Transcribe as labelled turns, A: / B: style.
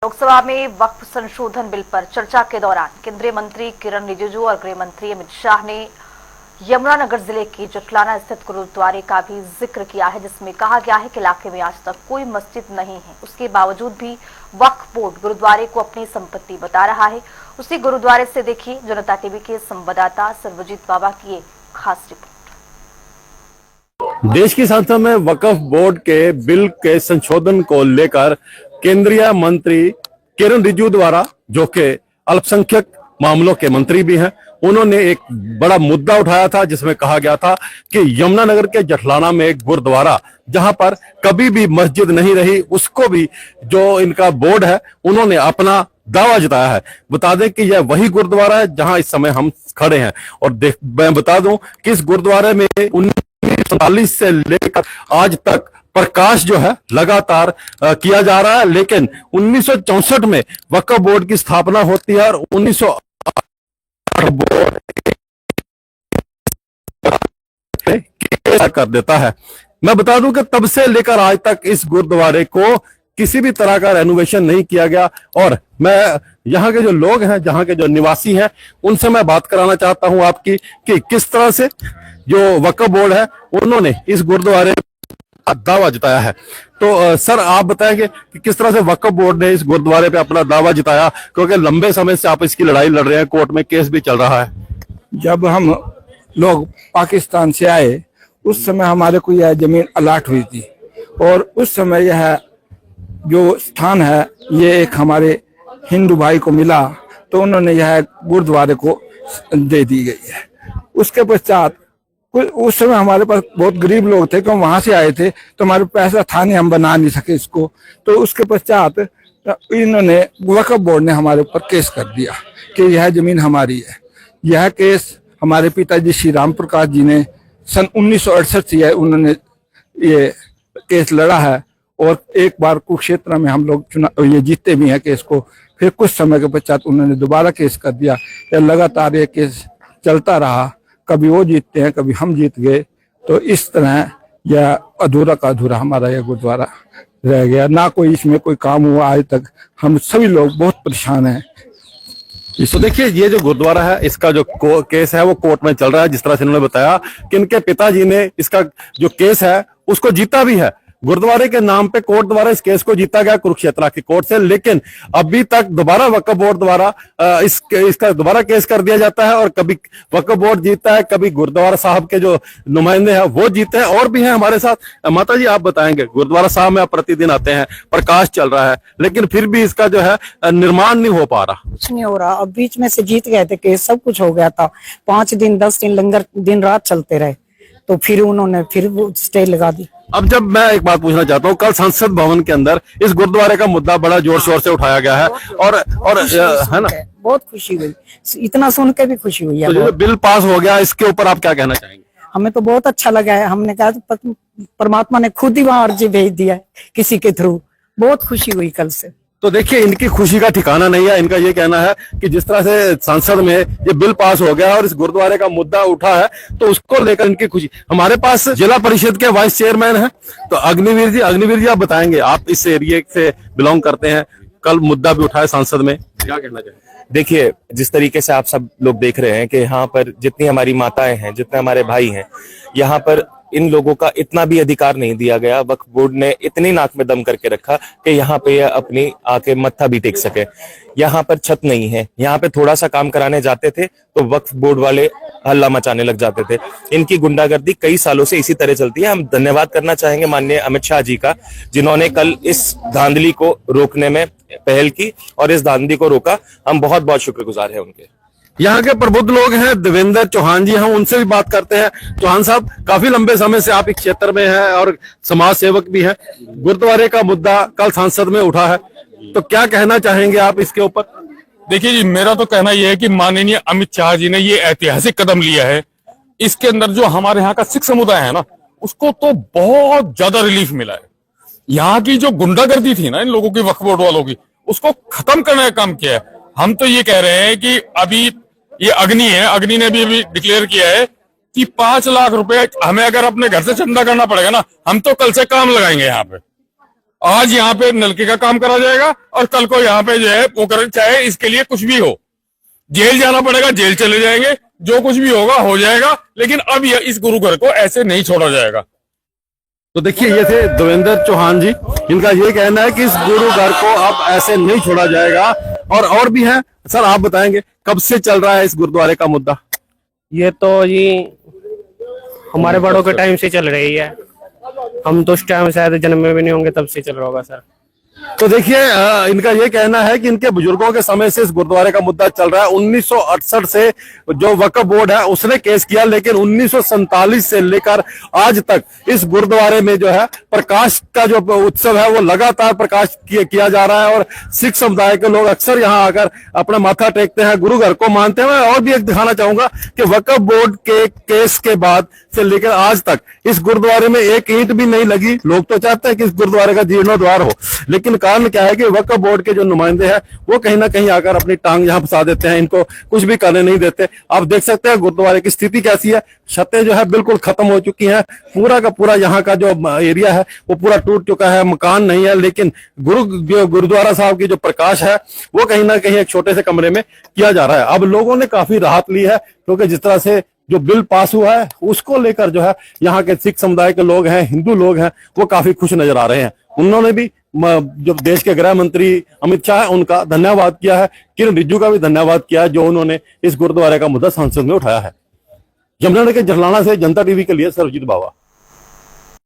A: लोकसभा में वक्फ संशोधन बिल पर चर्चा के दौरान केंद्रीय मंत्री किरण रिजिजू और गृह मंत्री अमित शाह ने यमुनानगर जिले के जटलाना स्थित गुरुद्वारे का भी जिक्र किया है, जिसमें कहा गया है कि इलाके में आज तक कोई मस्जिद नहीं है। उसके बावजूद भी वक्फ बोर्ड गुरुद्वारे को अपनी संपत्ति बता रहा है। उसी गुरुद्वारे से देखिए जनता टीवी के संवाददाता सर्वजीत बाबा की एक खास रिपोर्ट।
B: देश की संसद में वक्फ बोर्ड के बिल के संशोधन को लेकर केंद्रीय मंत्री किरण रिजिजू द्वारा, जो कि अल्पसंख्यक मामलों के मंत्री भी हैं, उन्होंने एक बड़ा मुद्दा उठाया था जिसमें कहा गया था कि यमुनानगर के जटलाना में एक गुरुद्वारा जहां पर कभी भी मस्जिद नहीं रही, उसको भी जो इनका बोर्ड है उन्होंने अपना दावा जताया है। बता दें कि यह वही गुरुद्वारा है जहां इस समय हम खड़े हैं। और मैं बता दूं कि इस गुरुद्वारे में 1947 से लेकर आज तक प्रकाश जो है लगातार किया जा रहा है, लेकिन 1964 में वक्फ बोर्ड की स्थापना होती है और 1908 बोर्ड कर देता है। मैं बता दूं कि तब से लेकर आज तक इस गुरुद्वारे को किसी भी तरह का रेनोवेशन नहीं किया गया। और मैं यहाँ के जो लोग हैं, जहाँ के जो निवासी हैं, उनसे मैं बात कराना चाहता हूं आपकी कि किस तरह से जो वक्फ बोर्ड है उन्होंने इस गुरुद्वारे दावा जताया है। तो सर, आप बताएंगे कि किस तरह से वक्फ बोर्ड ने इस गुरुद्वारे पे अपना दावा जताया, क्योंकि लंबे समय से आप इसकी लड़ाई लड़ रहे हैं, कोर्ट में केस भी चल रहा है।
C: जब हम लोग पाकिस्तान से आए उस समय हमारे को यह जमीन अलाट हुई थी और उस समय यह जो स्थान है ये एक हमारे हिंदू भाई को मिला, तो उन्होंने यह गुरुद्वारे को दे दी गई है। उसके पश्चात उस समय हमारे पास बहुत गरीब लोग थे, क्योंकि वहां से आए थे, तो हमारे पैसा था नहीं, हम बना नहीं सके इसको। तो उसके पश्चात इन्होंने वक्फ बोर्ड ने हमारे ऊपर केस कर दिया कि यह जमीन हमारी है। यह केस हमारे पिताजी श्री राम प्रकाश जी ने सन 1968 से उन्होंने ये केस लड़ा है और एक बार कुरुक्षेत्र में हम लोग ये जीतते भी हैं केस को। फिर कुछ समय के पश्चात उन्होंने दोबारा केस कर दिया। लगातार ये केस चलता रहा, कभी वो जीतते हैं कभी हम जीत गए। तो इस तरह यह अधूरा का अधूरा हमारा यह गुरुद्वारा रह गया, ना कोई इसमें कोई काम हुआ आज तक। हम सभी लोग बहुत परेशान हैं।
B: तो देखिए, ये जो गुरुद्वारा है इसका जो केस है वो कोर्ट में चल रहा है। जिस तरह से उन्होंने बताया कि इनके पिताजी ने इसका जो केस है उसको जीता भी है। गुरुद्वारे के नाम पे कोर्ट द्वारा इस केस को जीता गया कुरुक्षेत्र की कोर्ट से, लेकिन अभी तक दोबारा वक्फ बोर्ड द्वारा इसका दोबारा केस कर दिया जाता है। और कभी वक्फ बोर्ड जीतता है, कभी गुरुद्वारा साहब के जो नुमाइंदे हैं वो जीते हैं। और भी हैं हमारे साथ। माता जी, आप बताएंगे, गुरुद्वारा साहब में आप प्रतिदिन आते हैं, प्रकाश चल रहा है, लेकिन फिर भी इसका जो है निर्माण नहीं हो पा रहा।
D: कुछ नहीं हो रहा। अब बीच में से जीत गए थे केस, सब कुछ हो गया था। 5 दिन 10 दिन लंगर दिन रात चलते रहे, तो फिर उन्होंने फिर वो स्टे लगा दी।
B: अब जब मैं एक बात पूछना चाहता हूँ, कल संसद भवन के अंदर इस गुरुद्वारे का मुद्दा बड़ा जोर शोर से उठाया गया है और है ना, बहुत
D: खुशी हुई, इतना सुन के भी खुशी हुई है।
B: तो जो बिल पास हो गया, इसके ऊपर आप क्या कहना चाहेंगे?
D: हमें तो बहुत अच्छा लगा है। हमने कहा परमात्मा ने खुद ही वहां अर्जी भेज दिया है किसी के थ्रू। बहुत खुशी हुई कल से।
B: तो देखिए, इनकी खुशी का ठिकाना नहीं है। इनका ये कहना है कि जिस तरह से संसद में ये बिल पास हो गया और इस गुरुद्वारे का मुद्दा उठा है, तो उसको लेकर इनकी खुशी। हमारे पास जिला परिषद के वाइस चेयरमैन हैं, तो अग्निवीर जी आप बताएंगे, आप इस एरिया से बिलोंग करते हैं, कल मुद्दा भी उठा है संसद में, क्या कहना चाहिए?
E: देखिए, जिस तरीके से आप सब लोग देख रहे हैं कि यहाँ पर जितनी हमारी माताएं हैं, जितने हमारे भाई हैं, यहाँ पर इन लोगों का इतना भी अधिकार नहीं दिया गया। वक्फ बोर्ड ने इतनी नाक में दम करके रखा कि यहाँ पे अपनी आके मत्था भी टेक सके। यहाँ पर छत नहीं है। यहाँ पे थोड़ा सा काम कराने जाते थे तो वक्फ बोर्ड वाले हल्ला मचाने लग जाते थे। इनकी गुंडागर्दी कई सालों से इसी तरह चलती है। हम धन्यवाद करना चाहेंगे माननीय अमित शाह जी का, जिन्होंने कल इस धांधली को रोकने में पहल की और इस धांधली को रोका। हम बहुत बहुत शुक्रगुजार हैं उनके।
B: यहाँ के प्रबुद्ध लोग हैं, देवेंद्र चौहान जी, हम उनसे भी बात करते हैं। चौहान साहब, काफी लंबे समय से आप इस क्षेत्र में हैं और समाज सेवक भी हैं। गुरुद्वारे का मुद्दा कल संसद में उठा है, तो क्या कहना चाहेंगे आप इसके ऊपर?
F: देखिए जी, मेरा तो कहना यह है कि माननीय अमित शाह जी ने ये ऐतिहासिक कदम लिया है। इसके अंदर जो हमारे यहाँ का सिख समुदाय है ना, उसको तो बहुत ज्यादा रिलीफ मिला है। यहाँ की जो गुंडागर्दी थी ना इन लोगों की, वक्फ बोर्ड वालों की, उसको खत्म करने का काम किया है। हम तो ये कह रहे हैं कि अभी ये अग्नि है, अग्नि ने भी अभी डिक्लेयर किया है कि 5 लाख रुपए हमें अगर अपने घर से चंदा करना पड़ेगा ना, हम तो कल से काम लगाएंगे यहाँ पे। आज यहाँ पे नलके का काम करा जाएगा और कल को यहाँ पे जो है वो कर, चाहे इसके लिए कुछ भी हो, जेल जाना पड़ेगा, जेल चले जाएंगे, जो कुछ भी होगा हो जाएगा, लेकिन अब इस गुरु घर को ऐसे नहीं छोड़ा जाएगा।
B: तो देखिए, ये थे देवेंद्र चौहान जी, इनका ये कहना है कि इस गुरु घर को अब ऐसे नहीं छोड़ा जाएगा। और भी हैं सर, आप बताएंगे कब से चल रहा है इस गुरुद्वारे का मुद्दा?
G: ये तो जी हमारे बड़ों के टाइम से चल रही है, हम तो उस टाइम शायद जन्म में भी नहीं होंगे तब से चल रहा होगा सर।
B: तो देखिए, इनका ये कहना है कि इनके बुजुर्गों के समय से इस गुरुद्वारे का मुद्दा चल रहा है। 1968 से जो वक्फ बोर्ड है उसने केस किया, लेकिन 1947 से लेकर आज तक इस गुरुद्वारे में जो है प्रकाश का जो उत्सव है वो लगातार प्रकाश किया जा रहा है। और सिख समुदाय के लोग अक्सर यहाँ आकर अपना माथा टेकते हैं, गुरु घर को मानते हैं। और भी एक दिखाना चाहूंगा कि वक्फ बोर्ड के केस के बाद से लेकर आज तक इस गुरुद्वारे में एक ईंट भी नहीं लगी। लोग तो चाहते हैं कि इस गुरुद्वारे का जीर्णोद्वार हो, लेकिन कारण क्या है कि वक्फ बोर्ड के जो नुमाइंदे हैं वो कहीं ना कहीं आकर अपनी टांग यहां फंसा देते हैं, इनको कुछ भी करने नहीं देते। आप देख सकते हैं गुरुद्वारे की स्थिति कैसी है। छतें जो है बिल्कुल खत्म हो चुकी हैं, पूरा का पूरा यहाँ का जो एरिया है वो पूरा टूट चुका है, मकान नहीं है। लेकिन गुरुद्वारा साहब की जो प्रकाश है वो कहीं ना कहीं एक छोटे से कमरे में किया जा रहा है। अब लोगों ने काफी राहत ली है, क्योंकि जिस तरह से जो बिल पास हुआ है उसको लेकर जो है यहाँ के सिख समुदाय के लोग हैं, हिंदू लोग हैं, वो काफी खुश नजर आ रहे हैं। उन्होंने भी जो देश के गृह मंत्री अमित शाह है उनका धन्यवाद किया है, किरण रिजिजू का भी धन्यवाद किया है, जो उन्होंने इस गुरुद्वारे का मुद्दा संसद में उठाया है। यमुनानगर के जटलाना से जनता टीवी के लिए सर्वजीत बावा।